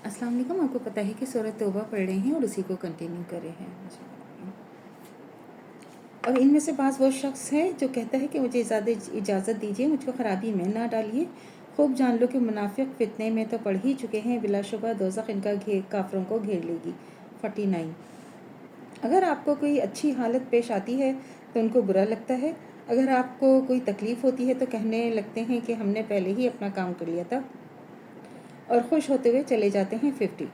अस्सलाम वालेकुम। आपको पता है कि सूरत तौबा पढ़ रहे हैं और उसी को कंटिन्यू कर रहे हैं। और इनमें से बाज़ वो शख्स है जो कहता है कि मुझे इजाज़त दीजिए, मुझको ख़राबी में ना डालिए। खूब जान लो कि मुनाफिक फितने में तो पड़ ही चुके हैं, बिलाशुबा दोज़ख इनका काफरों को घेर लेगी। 49। अगर आपको कोई अच्छी हालत पेश आती है तो उनको बुरा लगता है, अगर आपको कोई तकलीफ़ होती है तो कहने लगते हैं कि हमने पहले ही अपना काम कर लिया था, और खुश होते हुए चले जाते हैं। 50।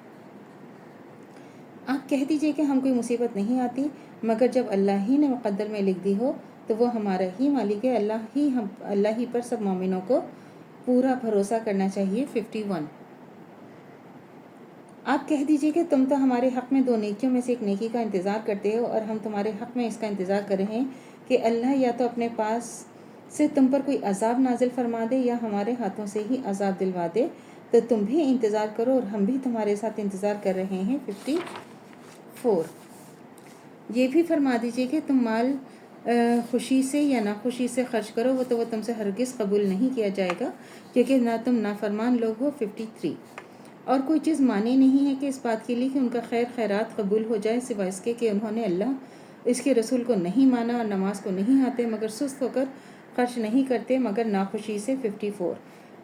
आप कह दीजिए कि हम कोई मुसीबत नहीं आती मगर जब अल्लाह ही ने मुक़द्दर में लिख दी हो तो वो हमारा ही मालिक है। अल्लाह ही पर सब मोमिनों को पूरा भरोसा करना चाहिए। 51। आप कह दीजिए कि तुम तो हमारे हक़ में दो नेकियों में से एक नेकी का इंतज़ार करते हो और हम तुम्हारे हक़ में इसका इंतज़ार कर रहे हैं कि अल्लाह या तो अपने पास से तुम पर कोई अज़ाब नाजिल फरमा दे या हमारे हाथों से ही अज़ाब दिलवा दे, तो तुम भी इंतज़ार करो और हम भी तुम्हारे साथ इंतज़ार कर रहे हैं। 54। ये भी फरमा दीजिए कि तुम माल खुशी से या नाखुशी से खर्च करो, वो तुमसे हरगिज़ कबूल नहीं किया जाएगा क्योंकि ना तुम नाफरमान लोग हो। 53। और कोई चीज़ मानी नहीं है कि इस बात के लिए कि उनका खैरात कबूल हो जाए सिवाय इसके कि उन्होंने अल्लाह इसके रसूल को नहीं माना और नमाज को नहीं आते मगर सुस्त होकर खर्च नहीं करते मगर नाखुशी से। 54।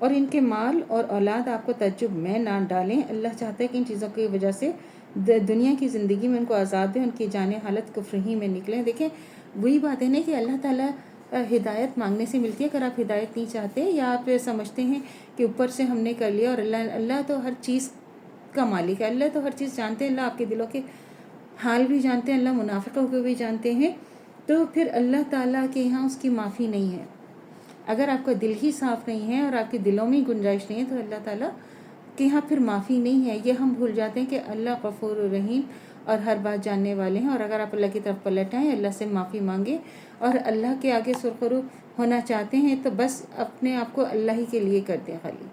और इनके माल और औलाद आपको तज्जुब में ना डालें। अल्लाह चाहता है कि इन चीज़ों की वजह से दुनिया की ज़िंदगी में उनको आज़ाद दें, उनकी जाने हालत कुफ्र ही में निकलें। देखें, वही बात है ना कि अल्लाह ताला हिदायत मांगने से मिलती है। अगर आप हिदायत नहीं चाहते या आप समझते हैं कि ऊपर से हमने कर लिया, और अल्लाह तो हर चीज़ का मालिक है, अल्लाह तो हर चीज़ जानते हैं, अल्लाह आपके दिलों के हाल भी जानते हैं, अल्लाह मुनाफिकों को भी जानते हैं, तो फिर अल्लाह ताला के यहाँ उसकी माफ़ी नहीं है। अगर आपका दिल ही साफ़ नहीं है और आपके दिलों में गुंजाइश नहीं है तो अल्लाह ताला के यहाँ फिर माफ़ी नहीं है। ये हम भूल जाते हैं कि अल्लाह गफूर रहीम और हर बात जानने वाले हैं। और अगर आप अल्लाह की तरफ पलट आएँ, अल्लाह से माफ़ी मांगे और अल्लाह के आगे सुरखरू होना चाहते हैं तो बस अपने आप को अल्लाह ही के लिए कर दें खाली।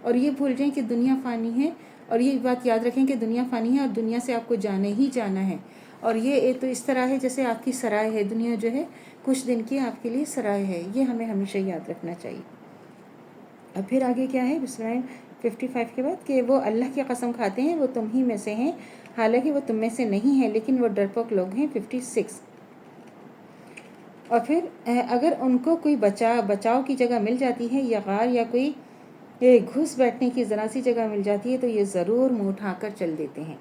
और ये भूल जाएं कि दुनिया फ़ानी है, और ये बात याद रखें कि दुनिया फ़ानी है और दुनिया से आपको जाने ही जाना है। और ये तो इस तरह है जैसे आपकी सराय है, दुनिया जो है कुछ दिन की आपके लिए सराय है, ये हमें हमेशा याद रखना चाहिए। अब फिर आगे क्या है बिस्मिल्लाह 55 के बाद कि वो अल्लाह की कसम खाते हैं वो तुम ही में से हैं, हालांकि वो तुम में से नहीं है लेकिन वो डरपोक लोग हैं। 56। और फिर अगर उनको कोई बचाव की जगह मिल जाती है या गार या कोई घुस बैठने की ज़रा सी जगह मिल जाती है तो ये ज़रूर मुँह उठाकर चल देते हैं।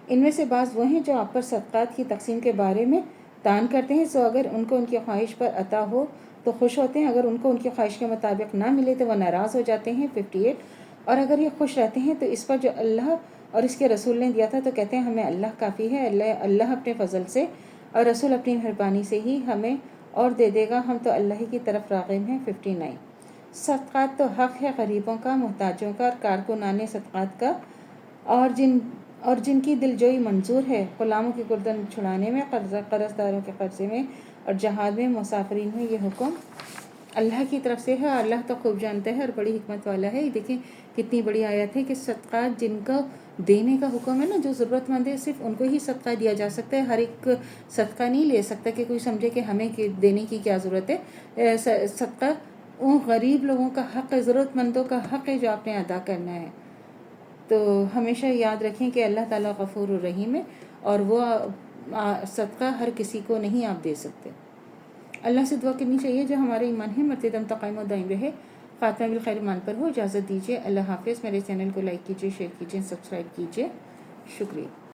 इनमें से बाज़ वो हैं जो आप पर सदक़ात की तकसीम के बारे में तान करते हैं, सो अगर उनको उनकी ख्वाहिश पर अता हो तो खुश होते हैं, अगर उनको उनकी ख्वाहिश के मुताबिक ना मिले तो वह नाराज़ हो जाते हैं। 58। और अगर ये खुश रहते हैं तो इस पर जो अल्लाह और इसके रसूल ने दिया था तो कहते हैं हमें अल्लाह काफ़ी है, अल्लाह अपने फजल से और रसूल अपनी मेहरबानी से ही हमें और दे देगा, हम तो अल्लाह ही की तरफ राग़िब हैं। 59। सदक़ात तो हक़ है गरीबों का, मोहताजों का और कारकुनाने सदक़ात का, और जिनकी दिलजोई मंजूर है, ग़ुलामों की गर्दन छुड़ाने में, कर्ज़दारों के कर्ज़े में और जहाद में, मुसाफिरीन में। ये हुक्म अल्लाह की तरफ से है, अल्लाह तो खूब जानता है और बड़ी हिकमत वाला है। देखें कितनी बड़ी आयत है कि सदक़ात जिनका देने का हुक्म है ना, जो ज़रूरतमंद है सिर्फ़ उनको ही सदक़ा दिया जा सकता है। हर एक सदक़ा नहीं ले सकता कि कोई समझे कि हमें देने की क्या ज़रूरत है। सदक़ा उन गरीब लोगों का हक़ है, ज़रूरतमंदों का हक़ है जो आपने अदा करना है। तो हमेशा याद रखें कि अल्लाह ताला गफूर रहीम है और वो सदका हर किसी को नहीं आप दे सकते। अल्लाह से दुआ करनी चाहिए जो हमारे ईमान है मरते दम तक कायम व दायम रहे, ख़ात्मा बिल खैर ईमान पर हो। इजाज़त दीजिए, अल्लाह हाफ़िज़। मेरे चैनल को लाइक कीजिए, शेयर कीजिए, सब्सक्राइब कीजिए। शुक्रिया।